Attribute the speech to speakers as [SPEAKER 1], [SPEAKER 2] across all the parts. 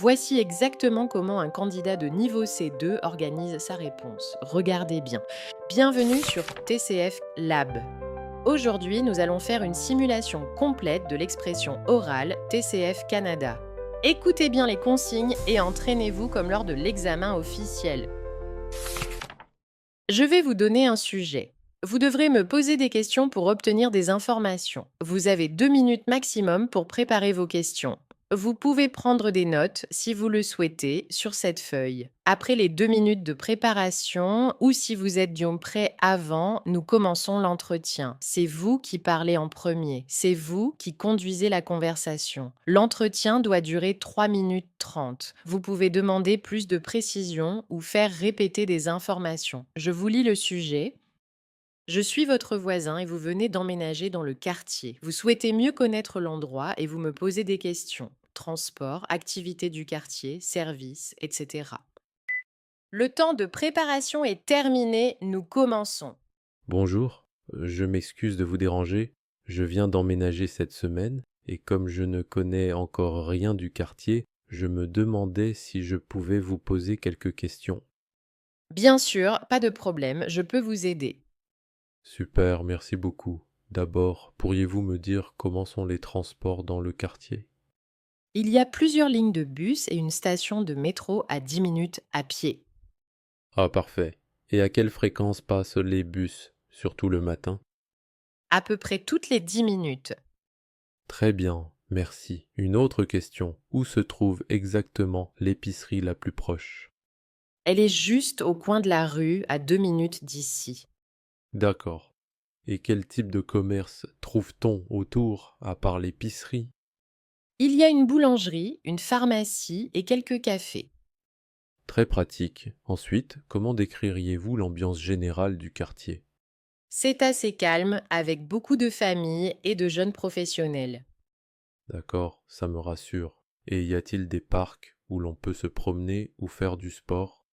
[SPEAKER 1] Voici exactement comment un candidat de niveau C2 organise sa réponse. Regardez bien. Bienvenue sur TCF Lab. Aujourd'hui, nous allons faire une simulation complète de l'expression orale TCF Canada. Écoutez bien les consignes et entraînez-vous comme lors de l'examen officiel. Je vais vous donner un sujet. Vous devrez me poser des questions pour obtenir des informations. Vous avez 2 minutes maximum pour préparer vos questions. Vous pouvez prendre des notes, si vous le souhaitez, sur cette feuille. Après les 2 minutes de préparation, ou si vous êtes prêt avant, nous commençons l'entretien. C'est vous qui parlez en premier. C'est vous qui conduisez la conversation. L'entretien doit durer 3 minutes 30. Vous pouvez demander plus de précision ou faire répéter des informations. Je vous lis le sujet. Je suis votre voisin et vous venez d'emménager dans le quartier. Vous souhaitez mieux connaître l'endroit et vous me posez des questions. Transport, activités du quartier, services, etc. Le temps de préparation est terminé, nous commençons.
[SPEAKER 2] Bonjour, je m'excuse de vous déranger. Je viens d'emménager cette semaine et comme je ne connais encore rien du quartier, je me demandais si je pouvais vous poser quelques questions.
[SPEAKER 1] Bien sûr, pas de problème, je peux vous aider.
[SPEAKER 2] Super, merci beaucoup. D'abord, pourriez-vous me dire comment sont les transports dans le quartier?
[SPEAKER 1] Il y a plusieurs lignes de bus et une station de métro à 10 minutes à pied.
[SPEAKER 2] Ah, parfait. Et à quelle fréquence passent les bus, surtout le matin?
[SPEAKER 1] À peu près toutes les 10 minutes.
[SPEAKER 2] Très bien, merci. Une autre question. Où se trouve exactement l'épicerie la plus proche?
[SPEAKER 1] Elle est juste au coin de la rue, à 2 minutes d'ici.
[SPEAKER 2] D'accord. Et quel type de commerce trouve-t-on autour, à part l'épicerie?
[SPEAKER 1] Il y a une boulangerie, une pharmacie et quelques cafés.
[SPEAKER 2] Très pratique. Ensuite, comment décririez-vous l'ambiance générale du quartier?
[SPEAKER 1] C'est assez calme, avec beaucoup de familles et de jeunes professionnels.
[SPEAKER 2] D'accord, ça me rassure. Et y a-t-il des parcs où l'on peut se promener ou faire du sport?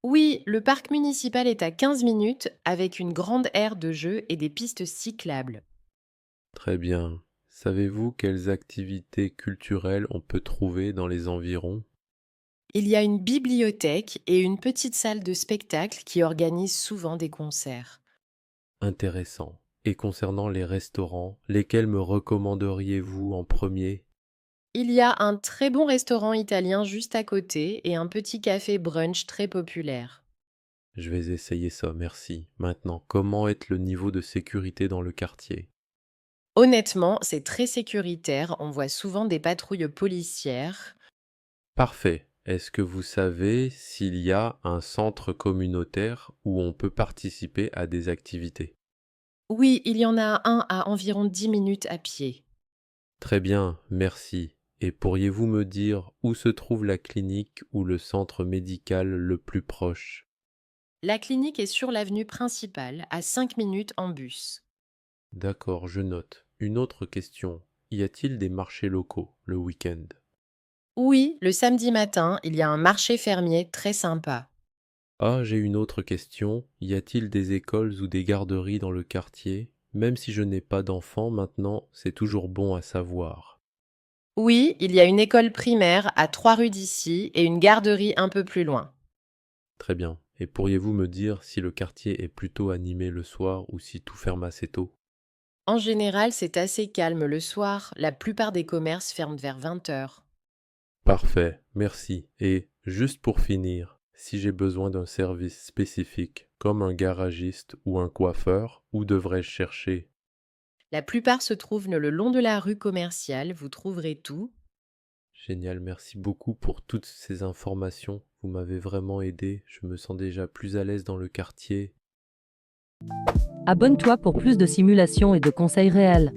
[SPEAKER 1] Oui, le parc municipal est à 15 minutes, avec une grande aire de jeux et des pistes cyclables.
[SPEAKER 2] Très bien. Savez-vous quelles activités culturelles on peut trouver dans les environs?
[SPEAKER 1] Il y a une bibliothèque et une petite salle de spectacle qui organise souvent des concerts.
[SPEAKER 2] Intéressant. Et concernant les restaurants, lesquels me recommanderiez-vous en premier?
[SPEAKER 1] Il y a un très bon restaurant italien juste à côté et un petit café brunch très populaire.
[SPEAKER 2] Je vais essayer ça, merci. Maintenant, comment est le niveau de sécurité dans le quartier?
[SPEAKER 1] Honnêtement, c'est très sécuritaire, on voit souvent des patrouilles policières.
[SPEAKER 2] Parfait. Est-ce que vous savez s'il y a un centre communautaire où on peut participer à des activités?
[SPEAKER 1] Oui, il y en a un à environ 10 minutes à pied.
[SPEAKER 2] Très bien, merci. Et pourriez-vous me dire où se trouve la clinique ou le centre médical le plus proche?
[SPEAKER 1] La clinique est sur l'avenue principale, à 5 minutes en bus.
[SPEAKER 2] D'accord, je note. Une autre question. Y a-t-il des marchés locaux le week-end?
[SPEAKER 1] Oui, le samedi matin, il y a un marché fermier très sympa.
[SPEAKER 2] Ah, j'ai une autre question. Y a-t-il des écoles ou des garderies dans le quartier? Même si je n'ai pas d'enfants maintenant, c'est toujours bon à savoir.
[SPEAKER 1] Oui, il y a une école primaire à 3 rues d'ici et une garderie un peu plus loin.
[SPEAKER 2] Très bien. Et pourriez-vous me dire si le quartier est plutôt animé le soir ou si tout ferme assez tôt?
[SPEAKER 1] En général, c'est assez calme le soir, la plupart des commerces ferment vers 20 heures.
[SPEAKER 2] Parfait, merci. Et juste pour finir, si j'ai besoin d'un service spécifique, comme un garagiste ou un coiffeur, où devrais-je chercher?
[SPEAKER 1] La plupart se trouvent le long de la rue commerciale, vous trouverez tout.
[SPEAKER 2] Génial, merci beaucoup pour toutes ces informations. Vous m'avez vraiment aidé. Je me sens déjà plus à l'aise dans le quartier.
[SPEAKER 3] Abonne-toi pour plus de simulations et de conseils réels.